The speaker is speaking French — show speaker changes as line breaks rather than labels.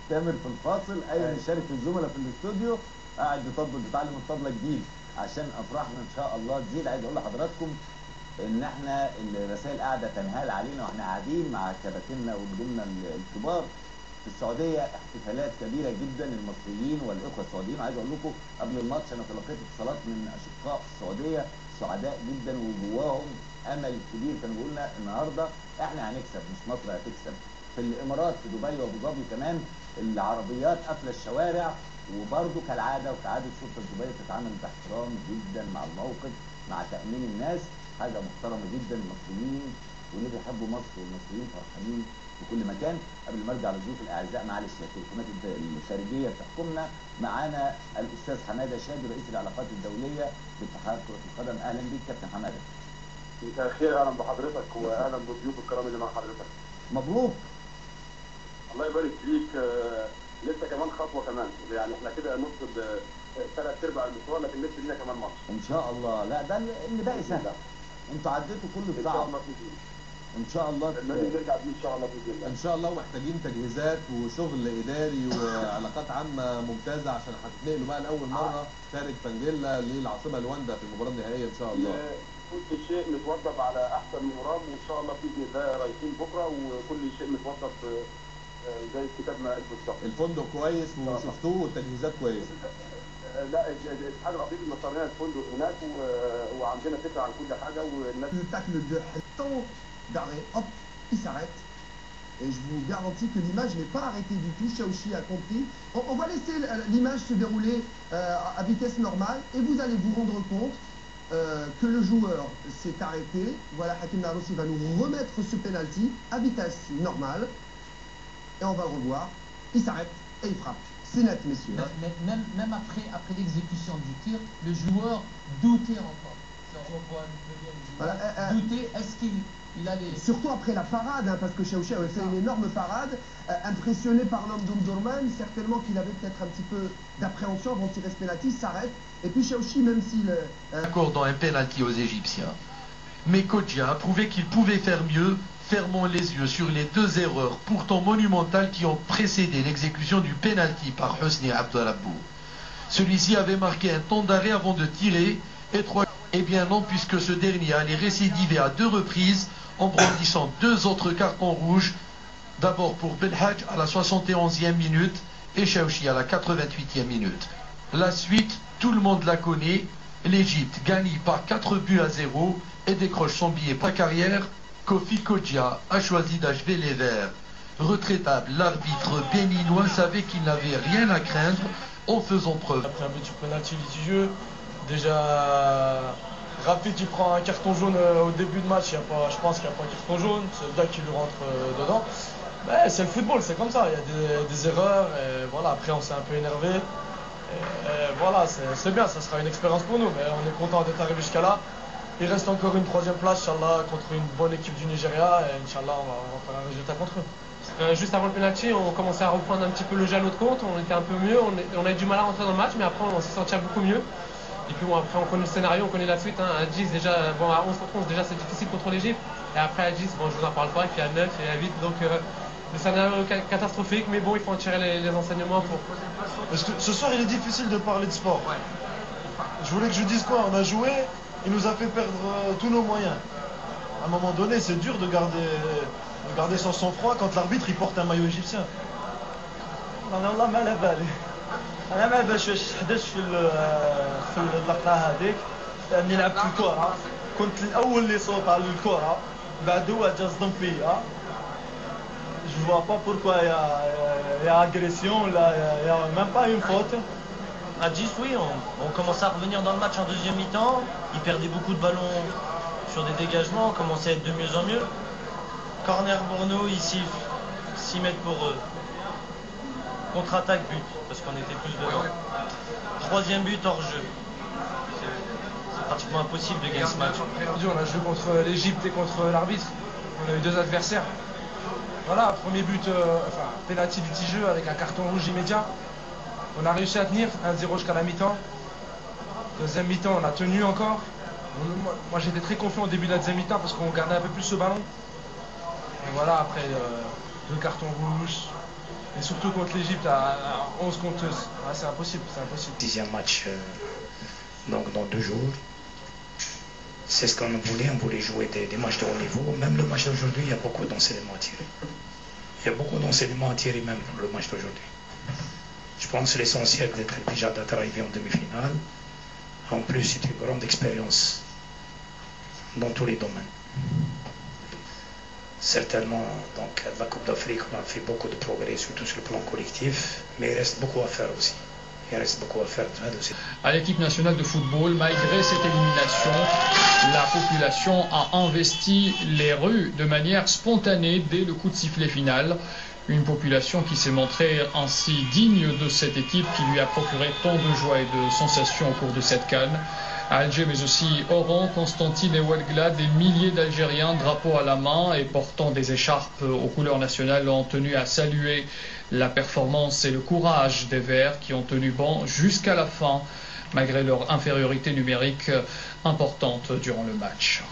تامر في الفاصل قايم يشارك الزملاء في الاستوديو، قاعد يطبل بيتعلم الطبله جديد عشان افراحنا ان شاء الله تزيد. عايز اقول لحضراتكم ان احنا الرسائل قاعده تنهال علينا واحنا قاعدين مع كباتننا ونجومنا الكبار في السعوديه، احتفالات كبيره جدا المصريين والاخوه السعوديين. عايز اقول لكم قبل الماتش انا تلقيت اتصالات من اشقاء في السعوديه سعداء جدا وجواهم امل كبير، كانوا بيقولوا لنا النهارده احنا هنكسب مش مصر هتكسب. في الامارات في دبي وابو ظبي كمان العربيات قافله الشوارع، وبرده كالعاده وكعاده شرطه دبي بتتعامل باحترام جدا مع الموقف مع تامين الناس، حاجه محترمه جدا. المصريين واللي بيحبوا مصر والمصريين فرحانين في كل مكان. قبل ما ارجع للضيوف الاعزاء معلش التليفونات الخارجيه بتحكمنا. معانا الاستاذ حماده شادي رئيس العلاقات الدوليه باتحاد كره القدم. اهلا بيك كابتن حماده.
مساء الخير، اهلا بحضرتك واهلا بالضيوف الكرام اللي مع حضرتك.
مبروك.
الله يبارك فيك. لسه كمان خطوه كمان، يعني احنا كده نص ثلاث ارباع المشوار، لكن لسه لنا كمان ماتش
ان شاء الله. لا ده اللي باقي سهل، انتوا عديتوا كل الصعب ان شاء الله.
نرجع بيه ان شاء الله باذن الله.
ان شاء الله، ومحتاجين تجهيزات وشغل اداري وعلاقات عامه ممتازه عشان هتتنقلوا بقى لاول مره خارج فنجيلا للعاصمه لواندا في المباراه النهائيه ان شاء الله.
كل شيء متوضب على احسن مرام، وان شاء الله باذن الله رايحين بكره وكل شيء متوضب زي الكتاب ما قال بالظبط.
الفندق كويس وشفتوه والتجهيزات كويسه.
لا الاتحاد الافريقي مصرنا الفندق هناك وعندنا فكره عن كل حاجه والناس.
Le tacle de temps d'arrêt, hop, il s'arrête. Et je vous garantis que l'image n'est pas arrêtée du tout. Chaouchi a compris. On va laisser l'image se dérouler à vitesse normale et vous allez vous rendre compte que le joueur s'est arrêté. Voilà, Hakim Narossi va nous remettre ce penalty à vitesse normale. Et on va le revoir. Il s'arrête et il frappe. C'est net, messieurs.
Même après l'exécution du tir, le joueur doutait encore. Voilà, doutait, est-ce qu'il allait...
Surtout après la parade, hein, parce que Chaouchi avait fait une énorme parade, impressionné par l'homme d'Omdurman, certainement qu'il avait peut-être un petit peu d'appréhension avant de tirer ce penalty, s'arrête. Et puis Chaouchi, même s'il...
Accordant un penalty aux Égyptiens. Mais Kodja a prouvé qu'il pouvait faire mieux. Fermons les yeux sur les deux erreurs pourtant monumentales qui ont précédé l'exécution du penalty par Hosni Abdelrabou. Celui-ci avait marqué un temps d'arrêt avant de tirer et Eh bien non, puisque ce dernier allait récidiver à deux reprises en brandissant deux autres cartons rouges, d'abord pour Belhadj à la 71e minute et Chaouchi à la 88e minute. La suite, tout le monde la connaît. L'Égypte gagne par 4 buts à 0 et décroche son billet pour la carrière. Kofi Kodja a choisi d'achever les Verts. Retraitable, l'arbitre béninois savait qu'il n'avait rien à craindre en faisant preuve.
Après un petit penalty litigieux, déjà rapide, tu prends un carton jaune au début de match, je pense qu'il n'y a pas de carton jaune, c'est le gars qui lui rentre dedans. Ben, c'est le football, c'est comme ça, il y a des erreurs, et voilà, après on s'est un peu énervé. Et voilà, c'est bien, ça sera une expérience pour nous, mais on est content d'être arrivé jusqu'à là. Il reste encore une troisième place, Inch'Allah, contre une bonne équipe du Nigeria, et Inch'Allah, on va faire un résultat contre eux.
Juste avant le penalty, on commençait à reprendre un petit peu le jeu à notre compte, on était un peu mieux, on a eu du mal à rentrer dans le match, mais après on s'est senti beaucoup mieux. Et puis bon, après on connaît le scénario, on connaît la suite, hein. À 10 déjà, bon à 11 contre 11 déjà c'est difficile contre l'Égypte, et après à 10, bon je vous en parle pas, et puis à 9 et à 8, donc le scénario catastrophique, mais bon il faut en tirer les enseignements pour...
Parce que ce soir il est difficile de parler de sport. Ouais. Je voulais que je dise quoi, on a joué, il nous a fait perdre tous nos moyens. À un moment donné, c'est dur de garder son sang-froid quand l'arbitre il porte un maillot égyptien.
والله ما على بالي. انا ما باش حدث في اللقطه هذيك لاني لعبت الكره كنت الاول اللي صوت على الكره بعد هو جا صدم فيا. Je vois pas pourquoi il y a agression là, il y a même pas une faute.
À 10, oui, on commençait à revenir dans le match en deuxième mi-temps. Ils perdaient beaucoup de ballons sur des dégagements, on commençait à être de mieux en mieux. Corner pour nous, ici, 6 mètres pour eux. Contre-attaque, but, parce qu'on était plus dedans. Troisième but hors jeu. C'est pratiquement impossible de gagner ce match.
On a joué contre l'Égypte et contre l'arbitre. On a eu deux adversaires. Voilà, premier but, penalty litigieux avec un carton rouge immédiat. On a réussi à tenir 1-0 jusqu'à la mi-temps. Deuxième mi-temps, on a tenu encore. Moi j'étais très confiant au début de la deuxième mi-temps parce qu'on gardait un peu plus ce ballon. Et voilà, après 2 cartons rouges. Et surtout contre l'Égypte à 11 contre 2. Ouais, c'est impossible, c'est impossible.
10e match donc dans 2 jours. C'est ce qu'on voulait, on voulait jouer des matchs de haut niveau. Même le match d'aujourd'hui, il y a beaucoup d'enseignements à tirer. Il y a beaucoup d'enseignements à tirer même dans le match d'aujourd'hui. Je pense que l'essentiel déjà d'être arrivé en demi-finale. En plus, c'est une grande expérience dans tous les domaines. Certainement, donc, la Coupe d'Afrique, on a fait beaucoup de progrès, surtout sur le plan collectif, mais il reste beaucoup à faire aussi. Il reste beaucoup à faire.
À l'équipe nationale de football, malgré cette élimination, la population a investi les rues de manière spontanée dès le coup de sifflet final. Une population qui s'est montrée ainsi digne de cette équipe qui lui a procuré tant de joie et de sensations au cours de cette CAN. À Alger, mais aussi Oran, Constantine et Ouelgla, des milliers d'Algériens, drapeaux à la main et portant des écharpes aux couleurs nationales, ont tenu à saluer la performance et le courage des Verts qui ont tenu bon jusqu'à la fin, malgré leur infériorité numérique importante durant le match.